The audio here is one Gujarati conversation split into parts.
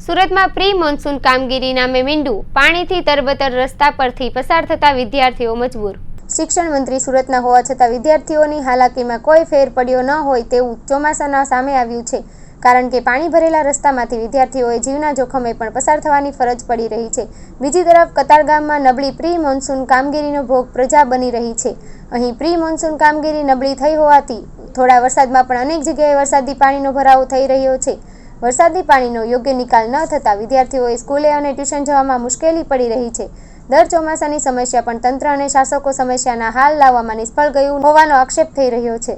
સુરતમાં પ્રી મોન્સૂન કામગીરી નામે મીંડું, પાણીથી તરબતર રસ્તા પરથી પસાર થતા વિદ્યાર્થીઓ મજબૂર। શિક્ષણ મંત્રી સુરતના હોવા છતાં વિદ્યાર્થીઓની હાલાકીમાં કોઈ ફેર પડ્યો ન હોય તેવું ચોમાસાના સામે આવ્યું છે, કારણ કે પાણી ભરેલા રસ્તામાંથી વિદ્યાર્થીઓએ જીવના જોખમે પણ પસાર થવાની ફરજ પડી રહી છે। બીજી તરફ કતારગામમાં નબળી પ્રી મોન્સૂન કામગીરીનો ભોગ પ્રજા બની રહી છે। અહીં પ્રી મોન્સૂન કામગીરી નબળી થઈ હોવાથી થોડા વરસાદમાં પણ અનેક જગ્યાએ વરસાદી પાણીનો ભરાવો થઈ રહ્યો છે। વરસાદી પાણીનો યોગ્ય નિકાલ ન થતાં વિદ્યાર્થીઓએ સ્કૂલે અને ટ્યુશન જવામાં મુશ્કેલી પડી રહી છે। દર ચોમાસાની સમસ્યા પણ તંત્ર અને શાસકો સમસ્યાના હાલ લાવવામાં નિષ્ફળ ગયું હોવાનો આક્ષેપ થઈ રહ્યો છે।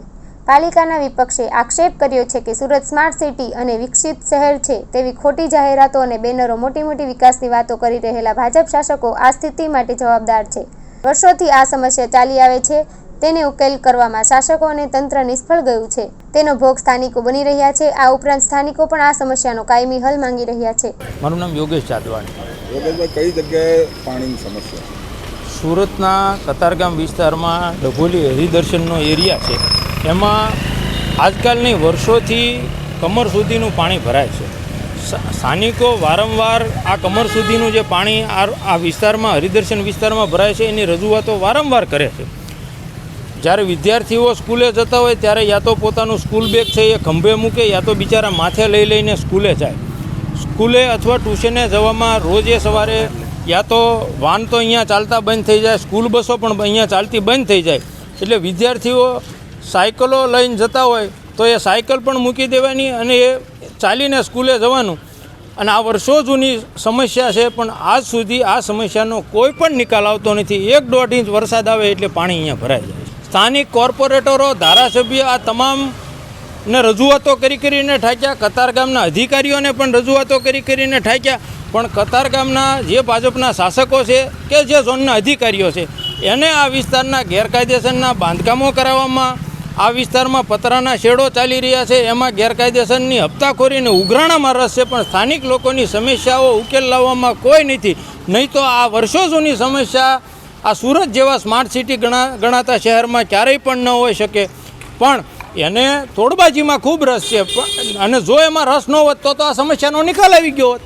પાલિકાના વિપક્ષે આક્ષેપ કર્યો છે કે સુરત સ્માર્ટ સિટી અને વિકસિત શહેર છે તેવી ખોટી જાહેરાતો અને બેનરો મોટી વિકાસની વાતો કરી રહેલા ભાજપ શાસકો આ સ્થિતિ માટે જવાબદાર છે। વર્ષોથી આ સમસ્યા ચાલી આવે છે, તેને ઉકેલ કરવામાં શાસકો અને તંત્ર નિષ્ફળ ગયું છે, તેનો ભોગ સ્થાનિકો બની રહ્યા છે। આ ઉપરાંત સ્થાનિકો પણ આ સમસ્યાનો કાયમી હલ માંગી રહ્યા છે। મારું નામ યોગેશ જાદવાણી। કઈ જગ્યાએ પાણીની સમસ્યા? સુરતના કતારગામ વિસ્તારમાં ડભોલી હરિદર્શનનો એરિયા છે, એમાં આજકાલની વર્ષોથી કમર સુધીનું પાણી ભરાય છે। સ્થાનિકો વારંવાર આ કમર સુધીનું જે પાણી આ વિસ્તારમાં હરિદર્શન વિસ્તારમાં ભરાય છે એની રજૂઆતો વારંવાર કરે છે। જ્યારે વિદ્યાર્થીઓ સ્કૂલે જતા હોય ત્યારે યા તો પોતાનું સ્કૂલ બેગ છે એ ખંભે મૂકે, યા તો બિચારા માથે લઈને સ્કૂલે જાય। સ્કૂલે અથવા ટ્યુશને જવામાં રોજે સવારે યા તો વાન તો અહીંયા ચાલતા બંધ થઈ જાય, સ્કૂલ બસો પણ અહીંયા ચાલતી બંધ થઈ જાય, એટલે વિદ્યાર્થીઓ સાયકલો લઈને જતા હોય તો એ સાયકલ પણ મૂકી દેવાની અને એ ચાલીને સ્કૂલે જવાનું। અને આ વર્ષો જૂની સમસ્યા છે, પણ આજ સુધી આ સમસ્યાનો કોઈ પણ નિકાલ આવતો નથી। 1-1.5 ઇંચ વરસાદ આવે એટલે પાણી અહીંયા ભરાઈ જાય। સ્થાનિક કોર્પોરેટરો, ધારાસભ્ય આ તમામને રજૂઆતો કરીને ઠાક્યા, કતારગામના અધિકારીઓને પણ રજૂઆતો કરીને ઠાક્યા, પણ કતારગામના જે ભાજપના શાસકો છે કે જે ઝોનના અધિકારીઓ છે એને આ વિસ્તારના ગેરકાયદેસરના બાંધકામો કરાવવામાં, આ વિસ્તારમાં પતરાના શેડો ચાલી રહ્યા છે એમાં ગેરકાયદેસરની હપ્તાખોરીને ઉઘરાણામાં રસ છે, પણ સ્થાનિક લોકોની સમસ્યાઓ ઉકેલ લાવવામાં કોઈ નથી। નહીં તો આ વર્ષો જૂની સમસ્યા આ સુરત જેવા સ્માર્ટ સિટી ગણાતા શહેરમાં ક્યારેય પણ ન હોઈ શકે, પણ એને તોડબાજીમાં ખૂબ રસ છે, અને જો એમાં રસ ન હોત તો આ સમસ્યાનો નિકાલ આવી ગયો હોત।